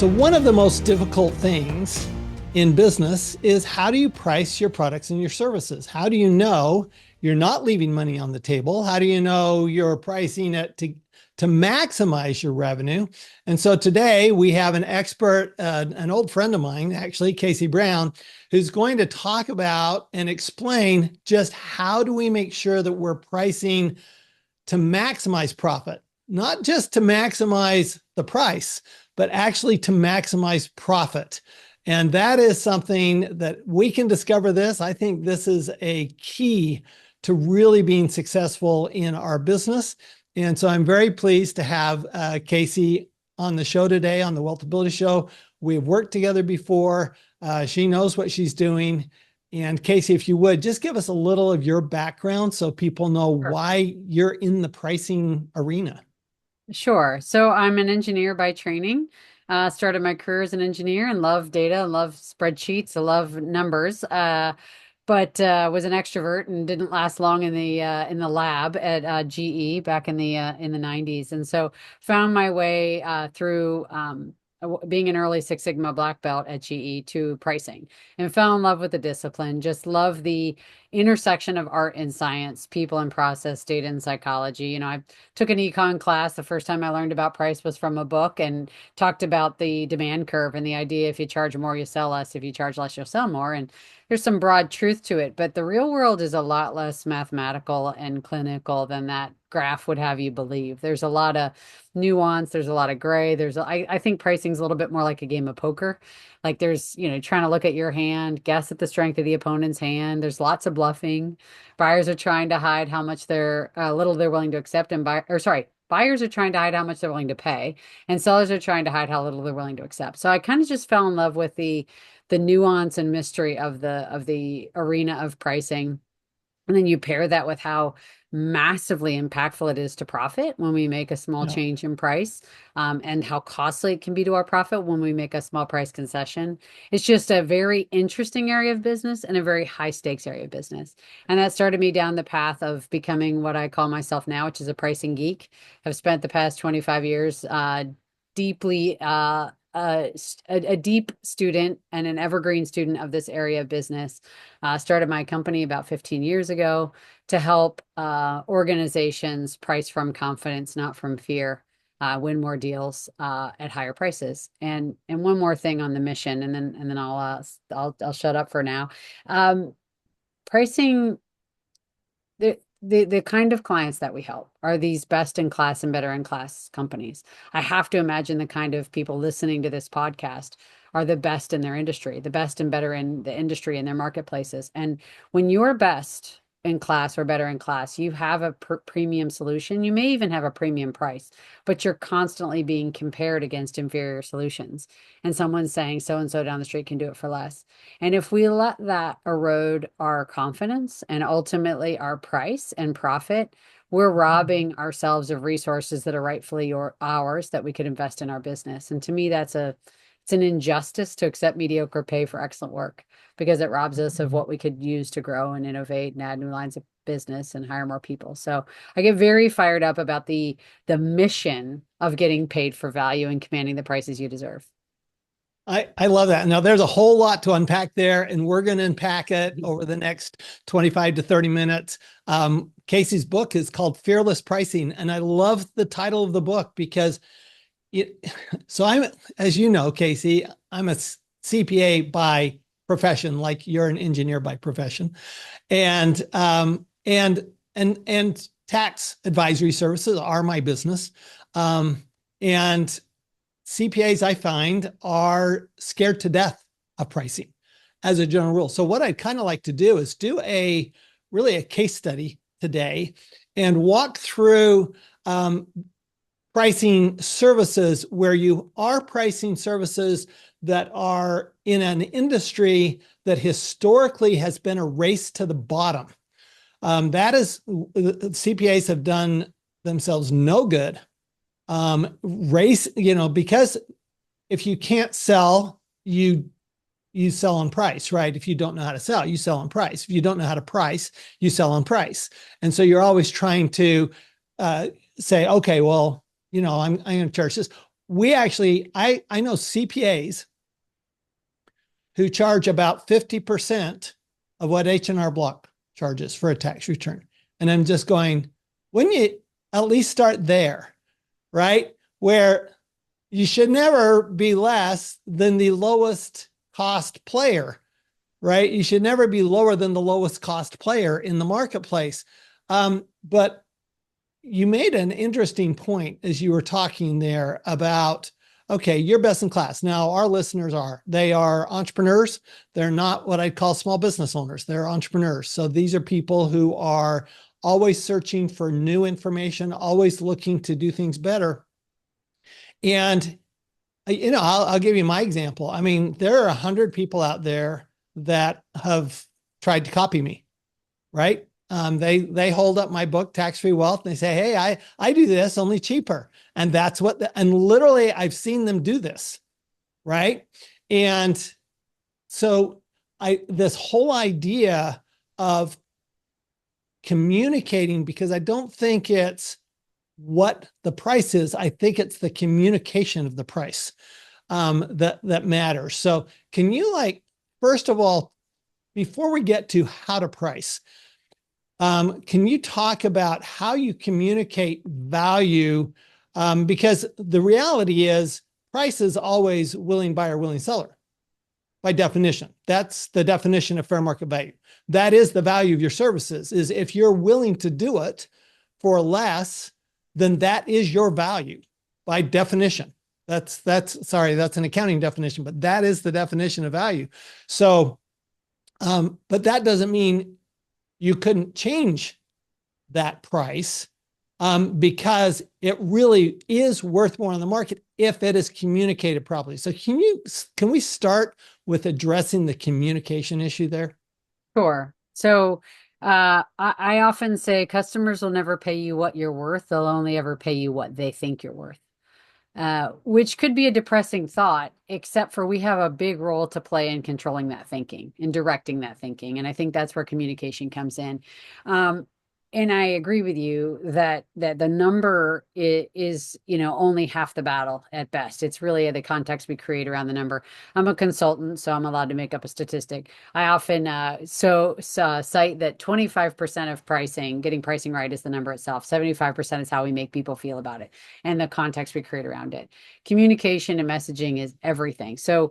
So one of the most difficult things in business is how do you price your products and your services? How do you know you're not leaving money on the table? How do you know you're pricing it to maximize your revenue? And so today we have an expert, an old friend of mine, actually, Casey Brown, who's going to talk about and explain just how do we make sure that we're pricing to maximize profit, not just to maximize the price, but actually to maximize profit. And that is something that we can discover this. I think this is a key to really being successful in our business. And so I'm very pleased to have Casey on the show today, on the Wealth Ability Show. We've worked together before. She knows what she's doing. And Casey, if you would, just give us a little of your background so people know Sure. why you're in the pricing arena. Sure. So I'm an engineer by training. Started my career as an engineer and love data, love spreadsheets, I love numbers. But was an extrovert and didn't last long in the lab at GE back in the 90s. And so found my way through being an early Six Sigma black belt at GE to pricing and fell in love with the discipline. Just love the intersection of art and science, people and process, data and psychology. I took an econ class. The first time I learned about price was from a book and talked about the demand curve and the idea if you charge more, you sell less. If you charge less, you'll sell more. And there's some broad truth to it, but the real world is a lot less mathematical and clinical than that graph would have you believe. There's a lot of nuance. There's a lot of gray. I think pricing is a little bit more like a game of poker. Like there's, trying to look at your hand, guess at the strength of the opponent's hand. There's lots of bluffing. Buyers are trying to hide how much little they're willing to accept buyers are trying to hide how much they're willing to pay, and sellers are trying to hide how little they're willing to accept. So I kind of just fell in love with the nuance and mystery of the arena of pricing. And then you pair that with how massively impactful it is to profit when we make a small Yeah. change in price, and how costly it can be to our profit when we make a small price concession. It's just a very interesting area of business and a very high stakes area of business. And that started me down the path of becoming what I call myself now, which is a pricing geek. I've spent the past 25 years deeply a deep student and an evergreen student of this area of business. Started my company about 15 years ago to help organizations price from confidence, not from fear, win more deals at higher prices. And one more thing on the mission, and then I'll shut up for now. Pricing. The kind of clients that we help are these best in class and better in class companies. I have to imagine the kind of people listening to this podcast are the best in their industry, the best and better in the industry and their marketplaces. And when you're best in class or better in class, you have a premium solution. You may even have a premium price, but you're constantly being compared against inferior solutions. And someone's saying so and so down the street can do it for less. And if we let that erode our confidence and ultimately our price and profit, we're robbing ourselves of resources that are rightfully ours that we could invest in our business. And to me, it's an injustice to accept mediocre pay for excellent work because it robs us of what we could use to grow and innovate and add new lines of business and hire more people. So I get very fired up about the mission of getting paid for value and commanding the prices you deserve. I love that. Now, there's a whole lot to unpack there, and we're going to unpack it over the next 25 to 30 minutes. Casey's book is called Fearless Pricing, and I love the title of the book because as you know, Casey, I'm a CPA by profession, like you're an engineer by profession, and and tax advisory services are my business, and CPAs, I find, are scared to death of pricing as a general rule. So what I'd kind of like to do is do really a case study today and walk through pricing services where you are pricing services that are in an industry that historically has been a race to the bottom. That is, CPAs have done themselves no good because if you can't sell, you sell on price, right? If you don't know how to sell, you sell on price. If you don't know how to price, you sell on price. And so you're always trying to say, okay, well, I'm going to charge this. we actually, I know CPAs who charge about 50% of what H&R Block charges for a tax return. And I'm just going, wouldn't you at least start there, right? Where you should never be less than the lowest cost player, right? You should never be lower than the lowest cost player in the marketplace. But you made an interesting point as you were talking there about, okay, you're best in class. Now, our listeners they are entrepreneurs. They're not what I'd call small business owners. They're entrepreneurs. So these are people who are always searching for new information, always looking to do things better. And, I'll give you my example. I mean, there are 100 people out there that have tried to copy me, right? They hold up my book, Tax Free Wealth, and they say, "Hey, I do this only cheaper," and that's and literally I've seen them do this, right? And so this whole idea of communicating, because I don't think it's what the price is, I think it's the communication of the price that matters. So can you, like, first of all, before we get to how to price, can you talk about how you communicate value? Because the reality is price is always willing buyer, willing seller by definition. That's the definition of fair market value. That is the value of your services, is if you're willing to do it for less, then that is your value by definition. That's an accounting definition, but that is the definition of value. So, but that doesn't mean you couldn't change that price, because it really is worth more on the market if it is communicated properly. So can we start with addressing the communication issue there? Sure. So I often say customers will never pay you what you're worth. They'll only ever pay you what they think you're worth. Which could be a depressing thought, except for we have a big role to play in controlling that thinking and directing that thinking. And I think that's where communication comes in. Um, and I agree with you that the number is, only half the battle at best. It's really the context we create around the number. I'm a consultant, so I'm allowed to make up a statistic. I often cite that 25% of getting pricing right, is the number itself. 75% is how we make people feel about it and the context we create around it. Communication and messaging is everything. So,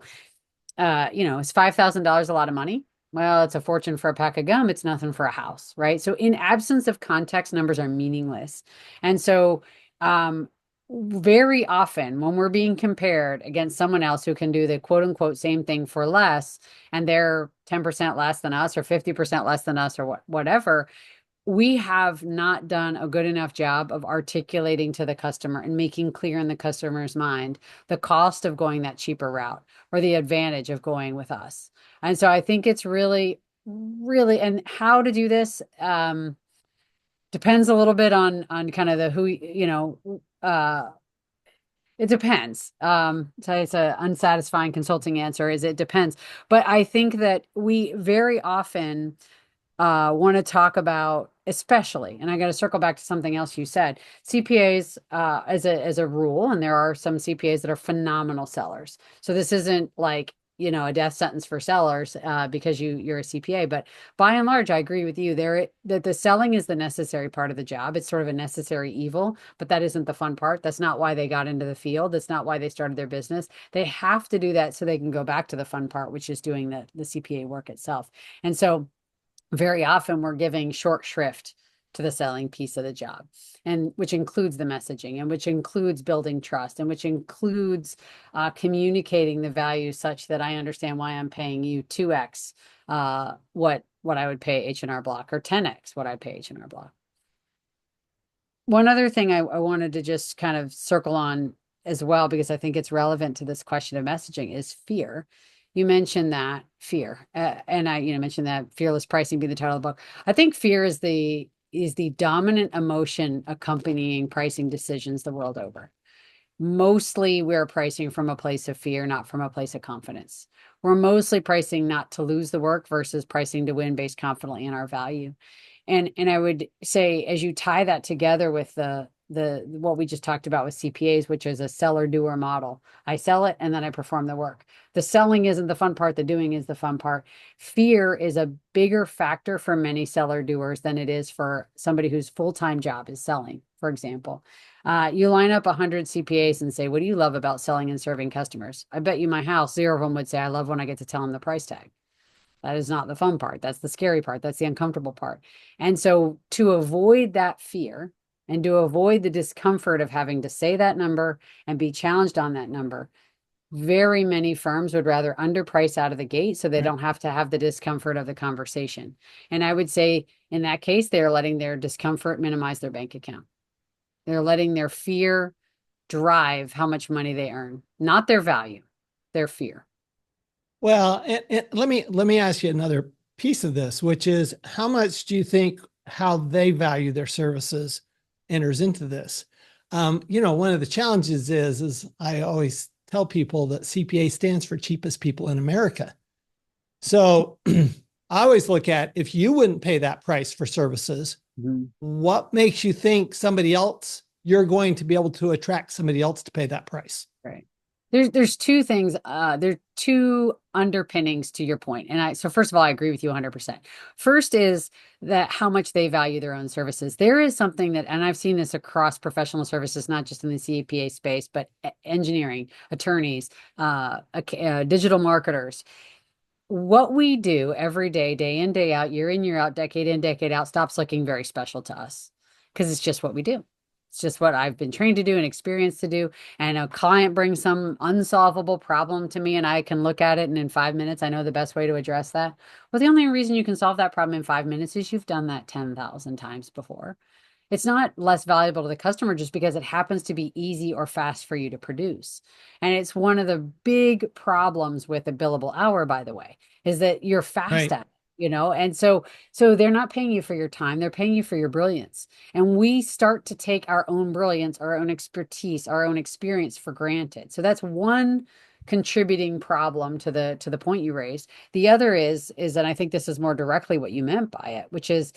is $5,000 a lot of money? Well, it's a fortune for a pack of gum. It's nothing for a house, right? So, in absence of context, numbers are meaningless. And so, very often when we're being compared against someone else who can do the quote unquote same thing for less, and they're 10% less than us or 50% less than us or whatever, we have not done a good enough job of articulating to the customer and making clear in the customer's mind the cost of going that cheaper route or the advantage of going with us. And so I think it's really, really, and how to do this depends a little bit on kind of the who, it depends. So it's a unsatisfying consulting answer, is it depends. But I think that we very often want to talk about, especially, and I got to circle back to something else you said, CPAs as a rule, and there are some CPAs that are phenomenal sellers. So this isn't like, a death sentence for sellers because you're a CPA, but by and large, I agree with you there that the selling is the necessary part of the job. It's sort of a necessary evil, but that isn't the fun part. That's not why they got into the field. That's not why they started their business. They have to do that so they can go back to the fun part, which is doing the CPA work itself. And so very often we're giving short shrift to the selling piece of the job, and which includes the messaging, and which includes building trust, and which includes communicating the value such that I understand why I'm paying you 2x what I would pay H&R Block, or 10x what I pay H&R Block. One other thing I wanted to just kind of circle on as well, because I think it's relevant to this question of messaging, is fear. You mentioned that fear, and I, mentioned that fearless pricing being the title of the book. I think fear is the dominant emotion accompanying pricing decisions the world over. Mostly we're pricing from a place of fear, not from a place of confidence. We're mostly pricing not to lose the work versus pricing to win based confidently in our value. And I would say, as you tie that together with the the what we just talked about with CPAs, which is a seller doer model. I sell it and then I perform the work. The selling isn't the fun part, the doing is the fun part. Fear is a bigger factor for many seller doers than it is for somebody whose full-time job is selling, for example. You line up 100 CPAs and say, what do you love about selling and serving customers? I bet you my house, 0 of them would say, I love when I get to tell them the price tag. That is not the fun part. That's the scary part. That's the uncomfortable part. And so to avoid that fear and to avoid the discomfort of having to say that number and be challenged on that number, very many firms would rather underprice out of the gate so they Right. don't have to have the discomfort of the conversation. And I would say in that case, they're letting their discomfort minimize their bank account. They're letting their fear drive how much money they earn, not their value, their fear. Well, and let me ask you another piece of this, which is how much do you think how they value their services enters into this? One of the challenges is I always tell people that CPA stands for cheapest people in America. So I always look at if you wouldn't pay that price for services, what makes you think somebody else, you're going to be able to attract somebody else to pay that price? Right. There's two things, there's two underpinnings to your point. So first of all, I agree with you 100%. First is that how much they value their own services. There is something that, and I've seen this across professional services, not just in the CAPA space, but engineering, attorneys, digital marketers. What we do every day in, day out, year in, year out, decade in, decade out, stops looking very special to us because it's just what we do. It's just what I've been trained to do and experienced to do. And a client brings some unsolvable problem to me, and I can look at it, and in 5 minutes, I know the best way to address that. Well, the only reason you can solve that problem in 5 minutes is you've done that 10,000 times before. It's not less valuable to the customer just because it happens to be easy or fast for you to produce. And it's one of the big problems with a billable hour, by the way, is that you're fast Right. at it, and so they're not paying you for your time, they're paying you for your brilliance. And we start to take our own brilliance, our own expertise, our own experience for granted. So that's one contributing problem to the point you raised. The other is, and I think this is more directly what you meant by it, which is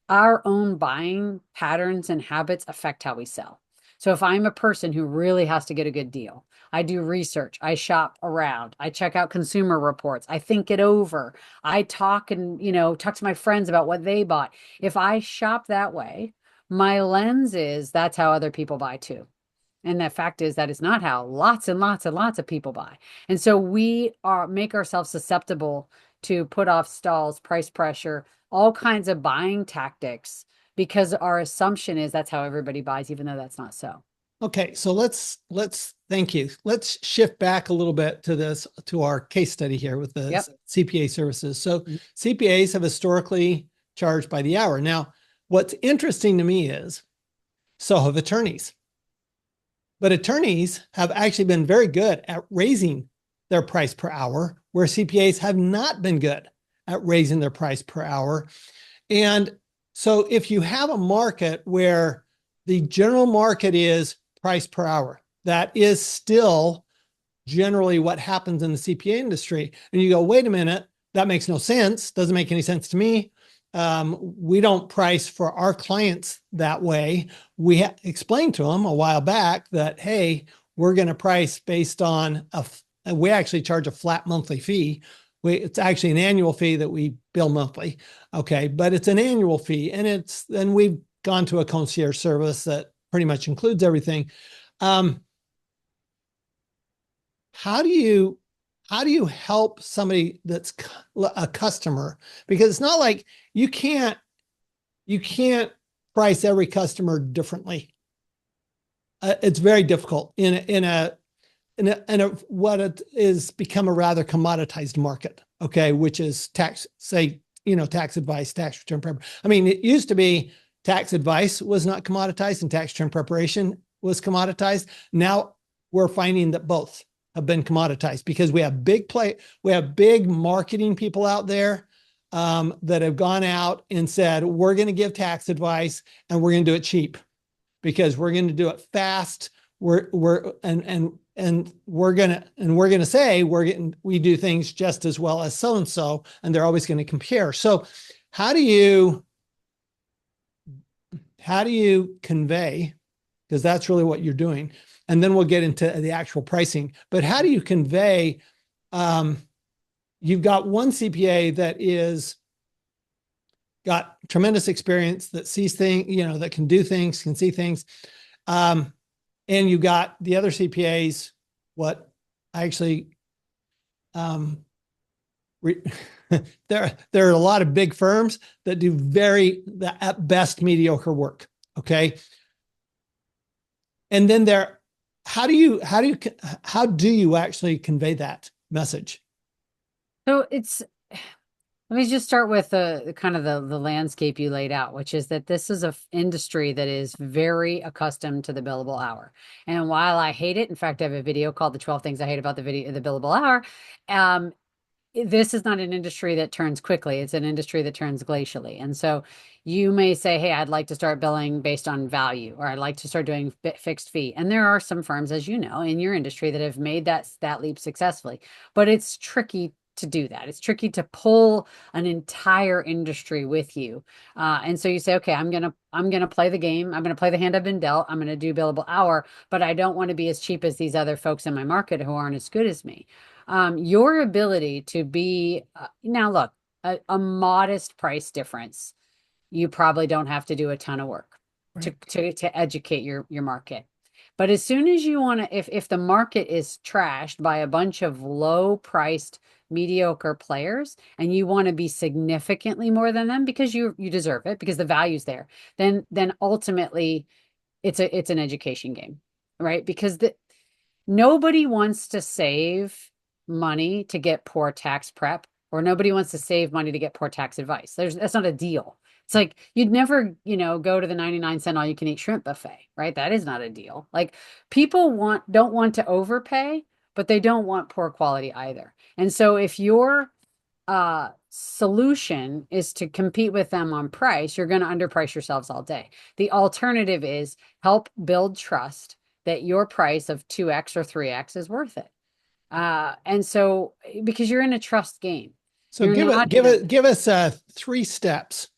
our own buying patterns and habits affect how we sell. So if I'm a person who really has to get a good deal, I do research, I shop around, I check out consumer reports, I think it over, I talk and, talk to my friends about what they bought. If I shop that way, my lens is that's how other people buy too. And the fact is that is not how lots and lots and lots of people buy. And so we are make ourselves susceptible to put off stalls, price pressure, all kinds of buying tactics because our assumption is that's how everybody buys, even though that's not so. Okay, so let's thank you. Let's shift back a little bit to our case study here with the Yep. CPA services. So CPAs have historically charged by the hour. Now, what's interesting to me is so have attorneys. But attorneys have actually been very good at raising their price per hour, where CPAs have not been good at raising their price per hour. And so if you have a market where the general market is price per hour, that is still generally what happens in the CPA industry. And you go, wait a minute, that makes no sense. Doesn't make any sense to me. We don't price for our clients that way. We explained to them a while back that, hey, we're going to price based on we actually charge a flat monthly fee. It's actually an annual fee that we bill monthly. Okay. But it's an annual fee. And then we've gone to a concierge service that pretty much includes everything. How do you help somebody that's a customer? Because it's not like you can't price every customer differently. It's very difficult in a what it is become a rather commoditized market. Okay, which is tax advice, tax return preparation. I mean, it used to be tax advice was not commoditized and tax return preparation was commoditized. Now we're finding that both have been commoditized because we have big marketing people out there that have gone out and said, we're going to give tax advice and we're going to do it cheap because we're going to do it fast. We're going to say we do things just as well as so-and-so, and they're always going to compare. So how do you convey because that's really what you're doing. And then we'll get into the actual pricing. But how do you convey? You've got one CPA that is got tremendous experience, that sees things, that can do things, can see things. And you got the other CPAs, what I actually, re, there are a lot of big firms that do at best mediocre work. Okay. And then how do you actually convey that message? So let me just start with the kind of the landscape you laid out, which is that this is a industry that is very accustomed to the billable hour. And while I hate it, in fact, I have a video called "The 12 Things I Hate About the Billable Hour." This is not an industry that turns quickly. It's an industry that turns glacially. And so you may say, hey, I'd like to start billing based on value, or I'd like to start doing fixed fee. And there are some firms, as you know, in your industry that have made that leap successfully. But it's tricky to do that. It's tricky to pull an entire industry with you. And so you say, okay, I'm gonna play the game. I'm gonna play the hand I've been dealt. I'm gonna do billable hour, but I don't want to be as cheap as these other folks in my market who aren't as good as me. Your ability to be now look, a modest price difference, you probably don't have to do a ton of work Right. to educate your market. But as soon as you want to, if the market is trashed by a bunch of low priced mediocre players, and you want to be significantly more than them because you deserve it, because the value's there, then ultimately it's an education game, right? Because nobody wants to save money to get poor tax prep, or nobody wants to save money to get poor tax advice. That's not a deal. It's like you'd never, go to the 99-cent all you can eat shrimp buffet, right? That is not a deal. Like people don't want to overpay, but they don't want poor quality either. And so if your solution is to compete with them on price, you're going to underprice yourselves all day. The alternative is help build trust that your price of 2x or 3x is worth it. And so because you're in a trust game, So you're not in a give us 3 steps,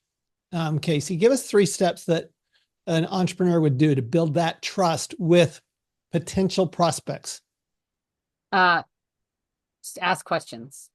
Casey. Give us 3 steps that an entrepreneur would do to build that trust with potential prospects. Just ask questions.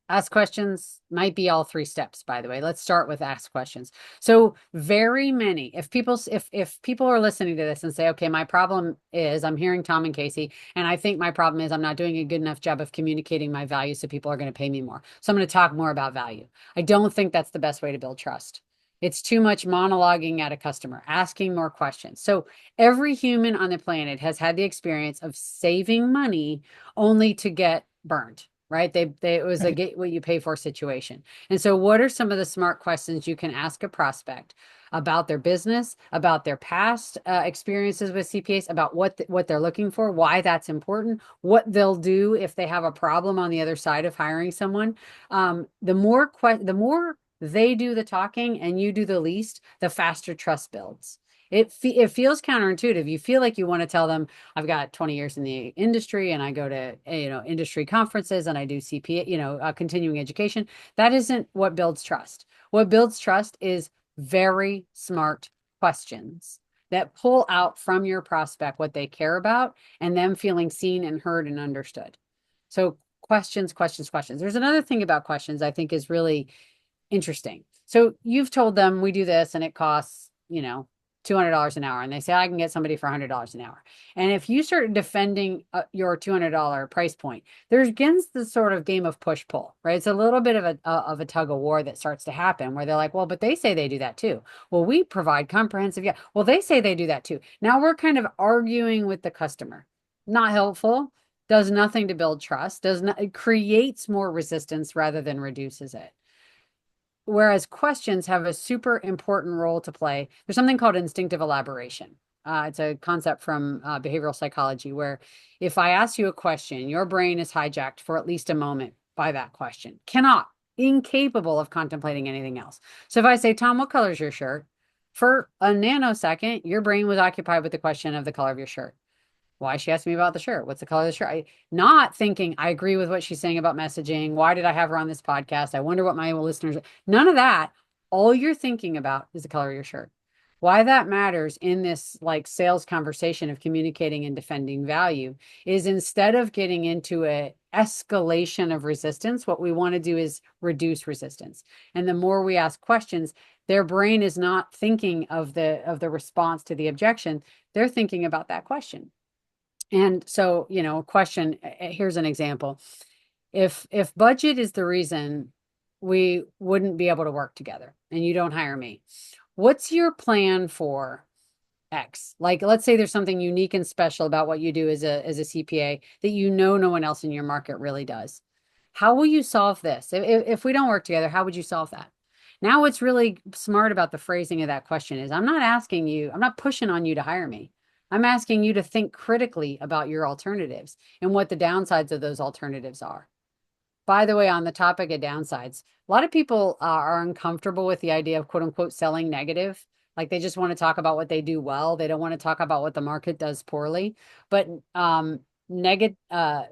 Ask questions might be all 3 steps, by the way. Let's start with ask questions. So very many, if people are listening to this and say, okay, my problem is I'm hearing Tom and Casey, and I think my problem is I'm not doing a good enough job of communicating my value so people are going to pay me more. So I'm going to talk more about value. I don't think that's the best way to build trust. It's too much monologuing at a customer, asking more questions. So every human on the planet has had the experience of saving money only to get burned, right? It was a Right. get what you pay for situation. And so what are some of the smart questions you can ask a prospect about their business, about their past experiences with CPAs, about what they're looking for, why that's important, what they'll do if they have a problem on the other side of hiring someone. The more they do the talking and you do the least, the faster trust builds. It feels counterintuitive. You feel like you want to tell them, I've got 20 years in the industry and I go to, industry conferences and I do CPA, continuing education. That isn't what builds trust. What builds trust is very smart questions that pull out from your prospect what they care about and them feeling seen and heard and understood. So questions, questions, questions. There's another thing about questions I think is really interesting. So you've told them we do this and it costs, $200 an hour. And they say, I can get somebody for $100 an hour. And if you start defending your $200 price point, there's again the sort of game of push pull, right? It's a little bit of a tug of war that starts to happen where they're like, well, but they say they do that too. Well, we provide comprehensive. Yeah. Well, they say they do that too. Now we're kind of arguing with the customer. Not helpful. Does nothing to build trust. Does not, it creates more resistance rather than reduces it. Whereas questions have a super important role to play. There's something called instinctive elaboration. It's a concept from behavioral psychology where if I ask you a question, your brain is hijacked for at least a moment by that question. Incapable of contemplating anything else. So if I say, Tom, what color is your shirt? For a nanosecond, your brain was occupied with the question of the color of your shirt. Why she asked me about the shirt? What's the color of the shirt? Not thinking I agree with what she's saying about messaging. Why did I have her on this podcast? I wonder what my listeners. None of that. All you're thinking about is the color of your shirt. Why that matters in this like sales conversation of communicating and defending value is instead of getting into a escalation of resistance, what we want to do is reduce resistance. And the more we ask questions, their brain is not thinking of the response to the objection. They're thinking about that question. And so, a question, here's an example. If budget is the reason we wouldn't be able to work together and you don't hire me, what's your plan for X? Like, let's say there's something unique and special about what you do as a CPA that no one else in your market really does. How will you solve this? If we don't work together, how would you solve that? Now, what's really smart about the phrasing of that question is I'm not asking you, I'm not pushing on you to hire me. I'm asking you to think critically about your alternatives and what the downsides of those alternatives are. By the way, on the topic of downsides, a lot of people are uncomfortable with the idea of quote unquote selling negative. Like they just want to talk about what they do well. They don't want to talk about what the market does poorly. But negative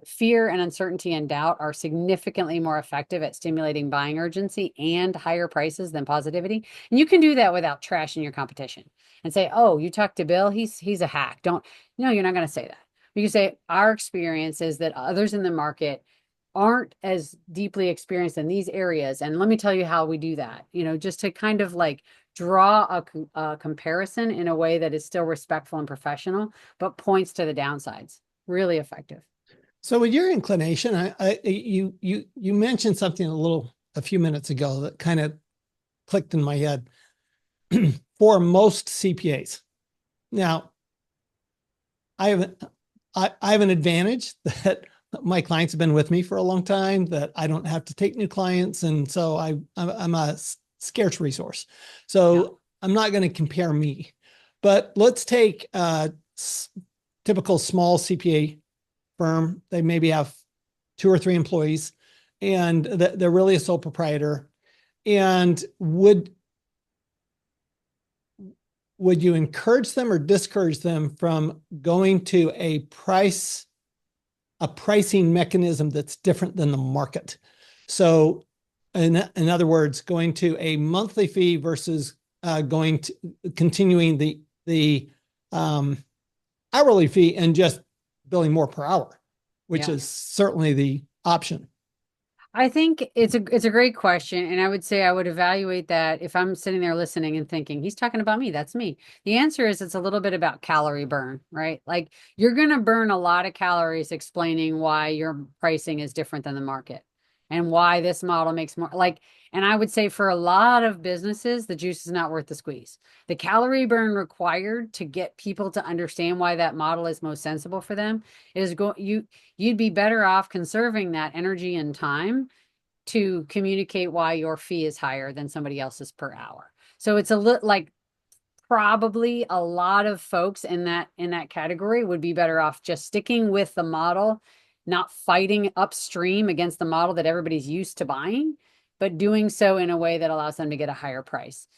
fear and uncertainty and doubt are significantly more effective at stimulating buying urgency and higher prices than positivity. And you can do that without trashing your competition and say, "Oh, you talked to Bill. He's a hack." Don't. No, you're not going to say that. You can say our experience is that others in the market aren't as deeply experienced in these areas. And let me tell you how we do that, just to kind of like draw a comparison in a way that is still respectful and professional, but points to the downsides. Really effective. So with your inclination, you mentioned something a few minutes ago that kind of clicked in my head. For most CPAs. Now, I have I have an advantage that my clients have been with me for a long time, that I don't have to take new clients. And so I'm a scarce resource. So yeah. I'm not going to compare me, but let's take a typical small CPA firm. They maybe have 2 or 3 employees and they're really a sole proprietor. And would you encourage them or discourage them from going to a pricing mechanism that's different than the market? So in other words, going to a monthly fee versus continuing the hourly fee and just billing more per hour, which is certainly the option. I think it's a great question. And I would say I would evaluate that if I'm sitting there listening and thinking, he's talking about me, that's me. The answer is it's a little bit about calorie burn, right? Like you're going to burn a lot of calories explaining why your pricing is different than the market and why this model makes more like, and I would say for a lot of businesses, the juice is not worth the squeeze. The calorie burn required to get people to understand why that model is most sensible for them is you'd be better off conserving that energy and time to communicate why your fee is higher than somebody else's per hour. So it's a little like probably a lot of folks in that category would be better off just sticking with the model, not fighting upstream against the model that everybody's used to buying, but doing so in a way that allows them to get a higher price.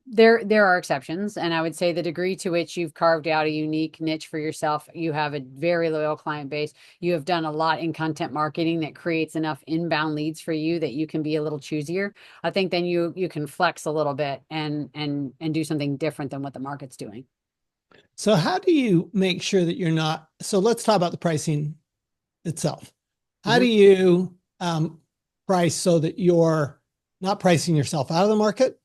There are exceptions, and I would say the degree to which you've carved out a unique niche for yourself, you have a very loyal client base, you have done a lot in content marketing that creates enough inbound leads for you that you can be a little choosier. I think then you can flex a little bit and do something different than what the market's doing. So how do you make sure that you're not, so let's talk about the pricing itself. How do you price so that you're not pricing yourself out of the market?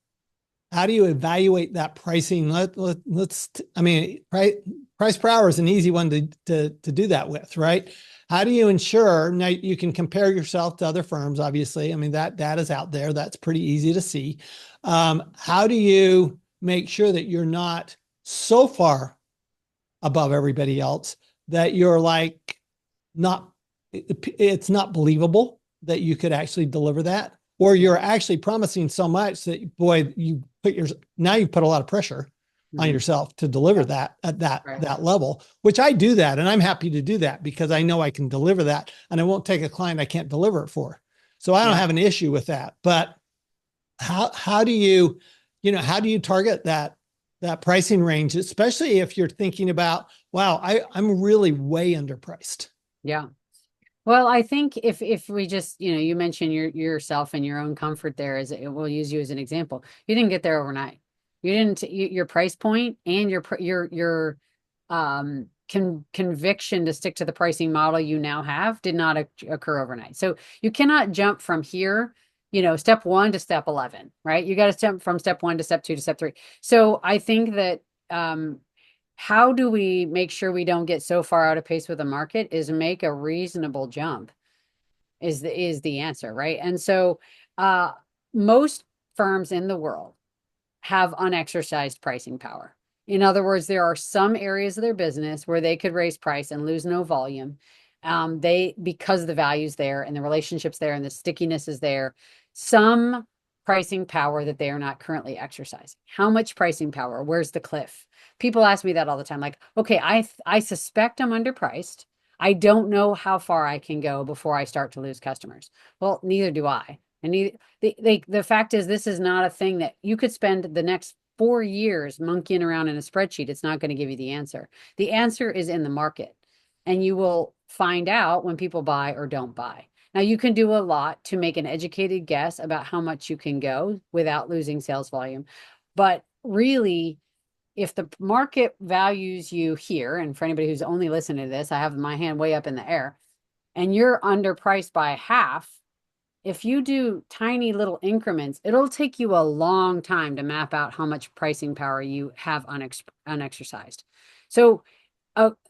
How do you evaluate that pricing? Let's I mean, price per hour is an easy one to do that with, right? How do you ensure, now you can compare yourself to other firms, obviously. I mean, that data's out there. That's pretty easy to see. How do you make sure that you're not so far above everybody else that you're like, it's not believable that you could actually deliver that? Or you're actually promising so much that, boy, now you've put a lot of pressure on yourself to deliver that at that level, which I do that. And I'm happy to do that because I know I can deliver that and I won't take a client I can't deliver it for. So I don't have an issue with that. But how do you target that pricing range, especially if you're thinking about, wow, I'm really way underpriced. Yeah. Well, I think if we just, you mentioned yourself and your own comfort there as we'll use you as an example. You didn't get there overnight. You didn't your price point and your conviction to stick to the pricing model you now have did not occur overnight. So you cannot jump from here, step 1 to step 11, right? You got to step from step 1 to step 2 to step 3. So I think that how do we make sure we don't get so far out of pace with the market is make a reasonable jump is the answer, right? And so uh most firms in the world have unexercised pricing power. In other words, there are some areas of their business where they could raise price and lose no volume. They because the value's there and the relationships there and the stickiness is there. Some pricing power that they are not currently exercising. How much pricing power? Where's the cliff? People ask me that all the time. Like, okay, I suspect I'm underpriced. I don't know how far I can go before I start to lose customers. Well, neither do I. And the fact is, this is not a thing that you could spend the next 4 years monkeying around in a spreadsheet. It's not going to give you the answer. The answer is in the market, and you will find out when people buy or don't buy. Now, you can do a lot to make an educated guess about how much you can go without losing sales volume. But really, if the market values you here, and for anybody who's only listening to this, I have my hand way up in the air, and you're underpriced by half, if you do tiny little increments, it'll take you a long time to map out how much pricing power you have unexercised. So,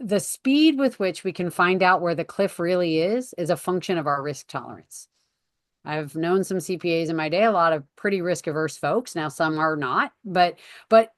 the speed with which we can find out where the cliff really is a function of our risk tolerance. I've known some CPAs in my day, a lot of pretty risk averse folks. Now some are not, but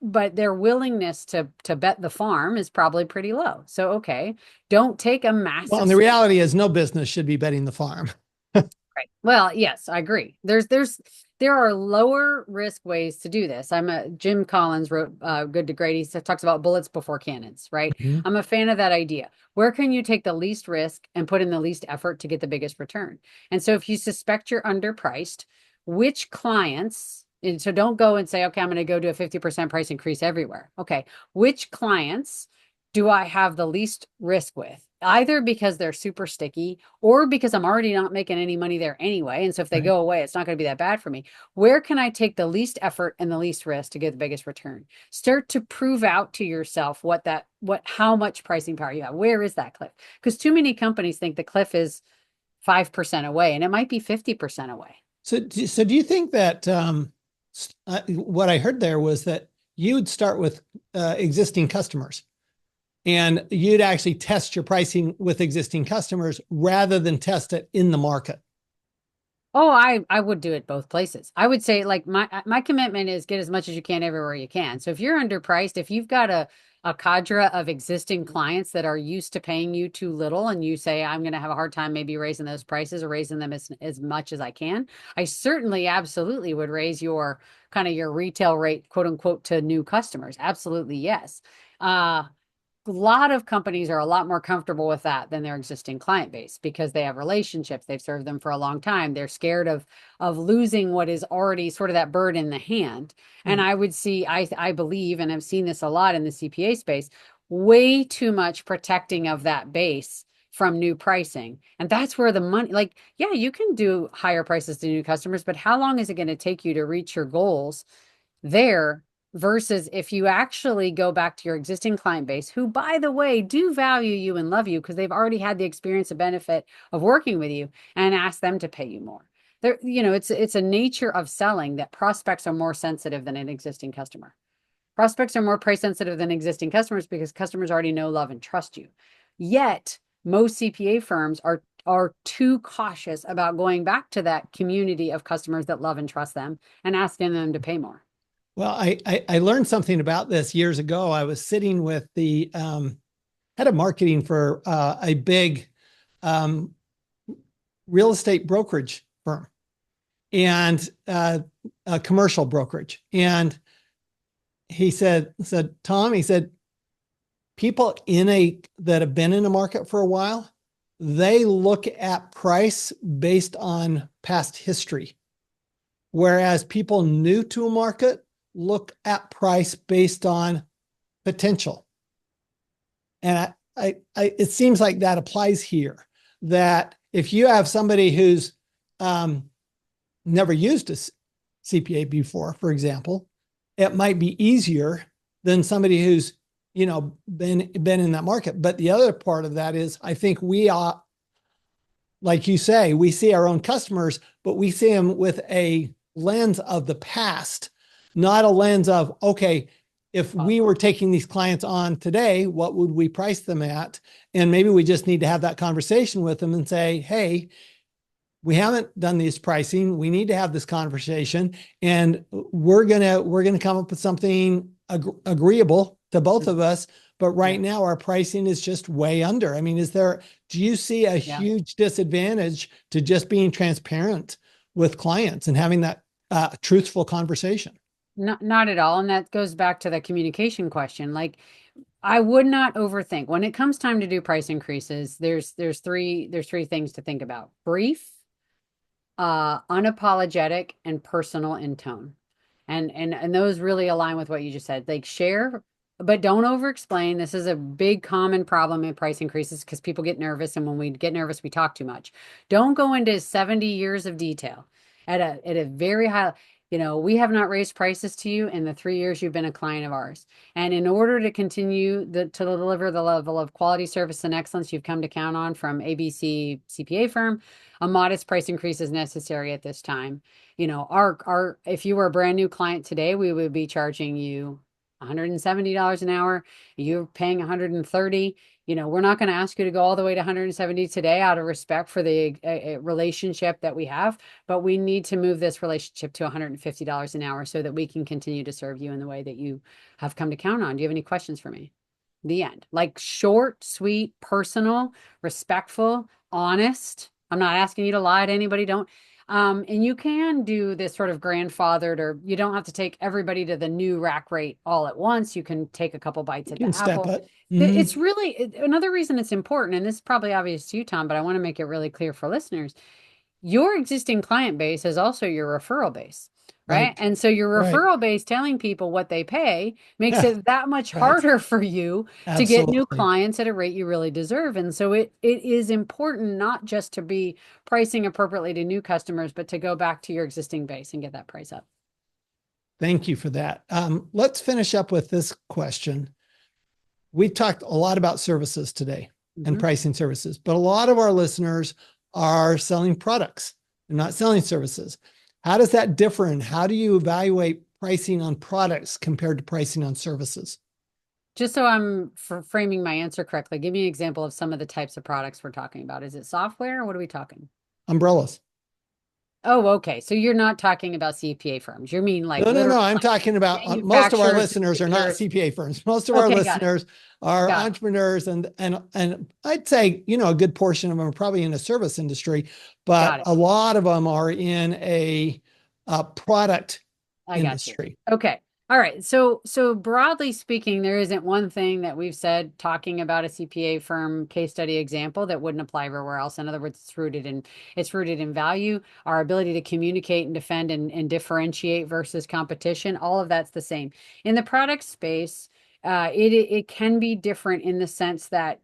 their willingness to bet the farm is probably pretty low. So okay, don't take a Well, massive. and the reality is no business should be betting the farm. Right. Well, yes, I agree. There are lower risk ways to do this. Jim Collins wrote Good to Great. He talks about bullets before cannons, right? Mhm. I'm a fan of that idea. Where can you take the least risk and put in the least effort to get the biggest return? And so if you suspect you're underpriced, which clients, and so don't go and say, okay, I'm going to go do a 50% price increase everywhere. Okay. Which clients do I have the least risk with? Either because they're super sticky or because I'm already not making any money there anyway. And so if they Right. go away, it's not going to be that bad for me. Where can I take the least effort and the least risk to get the biggest return? Start to prove out to yourself how much pricing power you have. Where is that cliff? Because too many companies think the cliff is 5% away and it might be 50% away. So do you think that what I heard there was that you would start with existing customers and you'd actually test your pricing with existing customers rather than test it in the market? Oh, I would do it both places. I would say like my commitment is get as much as you can everywhere you can. So if you're underpriced, if you've got a cadre of existing clients that are used to paying you too little and you say I'm going to have a hard time maybe raising those prices or raising them as much as I can, I certainly absolutely would raise your kind of your retail rate, quote unquote, to new customers. Absolutely, yes. A lot of companies are a lot more comfortable with that than their existing client base because they have relationships, they've served them for a long time, they're scared of losing what is already sort of that bird in the hand. And Right. I believe, and I've seen this a lot in the CPA space, way too much protecting of that base from new pricing. And that's where the money, like, yeah, you can do higher prices to new customers, but how long is it going to take you to reach your goals there versus if you actually go back to your existing client base, who, by the way, do value you and love you because they've already had the experience and benefit of working with you, and ask them to pay you more. There, it's a nature of selling that prospects are more sensitive than an existing customer. Prospects are more price sensitive than existing customers because customers already know, love, and trust you. Yet most CPA firms are too cautious about going back to that community of customers that love and trust them and asking them to pay more. Well, I learned something about this years ago. I was sitting with the head of marketing for a big um, real estate brokerage firm and a commercial brokerage. And he said, Tom, he said, people that have been in a market for a while, they look at price based on past history. Whereas people new to a market look at price based on potential. And it seems like that applies here, that if you have somebody who's um, never used a CPA before, for example, it might be easier than somebody who's, been in that market. But the other part of that is, I think we are, like you say, we see our own customers, but we see them with a lens of the past, not a lens of, okay, if we were taking these clients on today, what would we price them at? And maybe we just need to have that conversation with them and say, hey, we haven't done this pricing. We need to have this conversation, and we're gonna come up with something agreeable to both of us. But right now, our pricing is just way under. I mean, do you see a huge disadvantage to just being transparent with clients and having that truthful conversation? Not at all. And that goes back to the communication question. Like, I would not overthink when it comes time to do price increases. There's three things to think about: brief, unapologetic, and personal in tone. And those really align with what you just said. Like, share, but don't over explain. This is a big common problem in price increases because people get nervous, and when we get nervous, we talk too much. Don't go into 70 years of detail at a very high. We have not raised prices to you in the 3 years you've been a client of ours. And in order to continue to deliver the level of quality, service, and excellence you've come to count on from ABC CPA firm, a modest price increase is necessary at this time. Our if you were a brand new client today, we would be charging you $170 an hour. You're paying 130. We're not going to ask you to go all the way to 170 today out of respect for the relationship that we have, but we need to move this relationship to $150 an hour so that we can continue to serve you in the way that you have come to count on. Do you have any questions for me? The end. Like, short, sweet, personal, respectful, honest. I'm not asking you to lie to anybody. Don't. And you can do this sort of grandfathered, or you don't have to take everybody to the new rack rate all at once. You can take a couple bites You at can the step apple. up. Mm-hmm. It's really another reason it's important, and this is probably obvious to you, Tom, but I want to make it really clear for listeners. Your existing client base is also your referral base, right? Right. And so your Right. referral base telling people what they pay makes Yeah. it that much Right. harder for you to get new Absolutely. clients at a rate you really deserve. And so it is important not just to be pricing appropriately to new customers, but to go back to your existing base and get that price up. Thank you for that. Let's finish up with this question. We talked a lot about services today and Mhm. pricing services, but a lot of our listeners are selling products. They're not selling services. How does that differ? And how do you evaluate pricing on products compared to pricing on services? Just so I'm framing my answer correctly, give me an example of some of the types of products we're talking about. Is it software, or what are we talking? Umbrellas. Oh, okay. So you're not talking about CPA firms. You mean like No, no, literally no. I'm talking about most of our manufacturers, listeners are not distributors. CPA firms. Most of our Okay, got it. listeners are Got it. entrepreneurs, and I'd say, a good portion of them are probably in the service industry, Got but it. a lot of them are in a product I got you. industry. Okay. All right. So broadly speaking, there isn't one thing that we've said talking about a CPA firm case study example that wouldn't apply everywhere else. In other words, it's rooted in value, our ability to communicate and defend and differentiate versus competition. All of that's the same. In the product space, it can be different in the sense that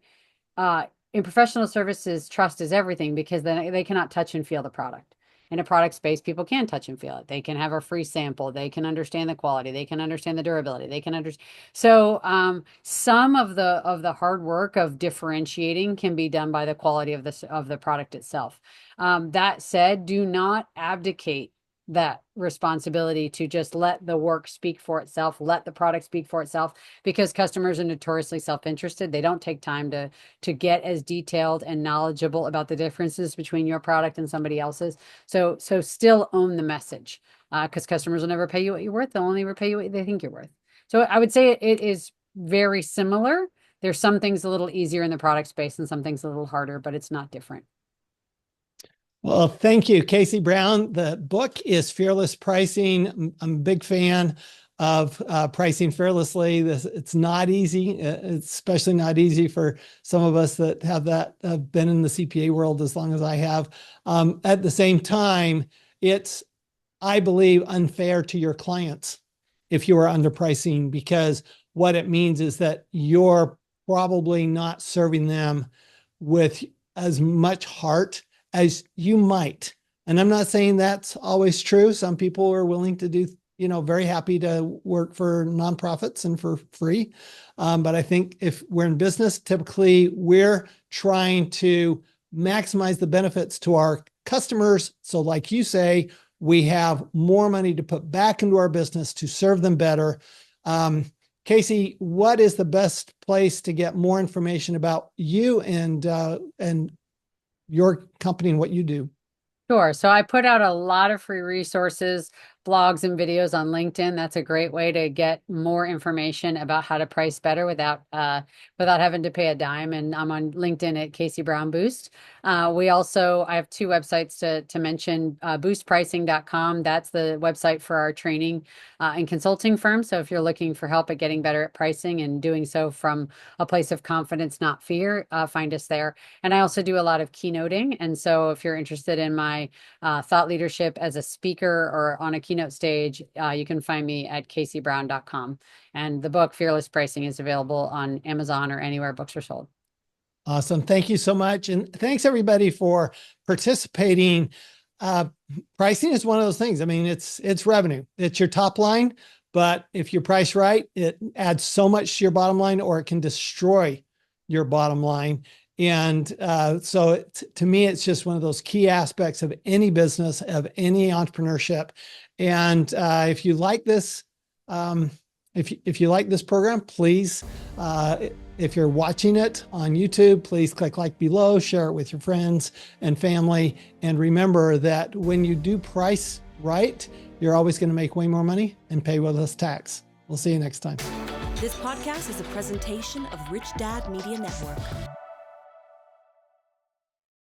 uh, in professional services, trust is everything because then they cannot touch and feel the product. In a product space, people can touch and feel it. They can have a free sample. They can understand the quality. They can understand the durability. They can understand. So some of the hard work of differentiating can be done by the quality of the product itself. That said, do not abdicate that responsibility to just let the work speak for itself, let the product speak for itself, because customers are notoriously self-interested. They don't take time to get as detailed and knowledgeable about the differences between your product and somebody else's. So still own the message, because customers will never pay you what you're worth. They'll only ever pay you what they think you're worth. So I would say it is very similar. There's some things a little easier in the product space and some things a little harder, but it's not different. Well, thank you, Casey Brown. The book is Fearless Pricing. I'm a big fan of pricing fearlessly. It's not easy. It's especially not easy for some of us that have been in the CPA world as long as I have. At the same time, it's, I believe, unfair to your clients if you are underpricing, because what it means is that you're probably not serving them with as much heart as you might. And I'm not saying that's always true. Some people are willing to do, very happy to work for nonprofits and for free. But I think if we're in business, typically we're trying to maximize the benefits to our customers. So like you say, we have more money to put back into our business to serve them better. Casey, what is the best place to get more information about you and your company and what you do? Sure. So I put out a lot of free resources, blogs and videos on LinkedIn. That's a great way to get more information about how to price better without having to pay a dime. And I'm on LinkedIn at Casey Brown Boost. I have two websites to mention, boostpricing.com. That's the website for our training and consulting firm. So if you're looking for help at getting better at pricing and doing so from a place of confidence, not fear, find us there. And I also do a lot of keynoting. And so if you're interested in my thought leadership as a speaker or on a keynote stage, you can find me at caseybrown.com. And the book Fearless Pricing is available on Amazon or anywhere books are sold. Awesome. Thank you so much. And thanks everybody for participating. Pricing is one of those things. I mean, it's revenue. It's your top line, but if you price right, it adds so much to your bottom line, or it can destroy your bottom line. And to me, it's just one of those key aspects of any business, of any entrepreneurship. And if you like this, if you like this program, please, if you're watching it on YouTube, please click like below, share it with your friends and family. And remember that when you do price right, you're always going to make way more money and pay way less tax. We'll see you next time. This podcast is a presentation of Rich Dad Media Network.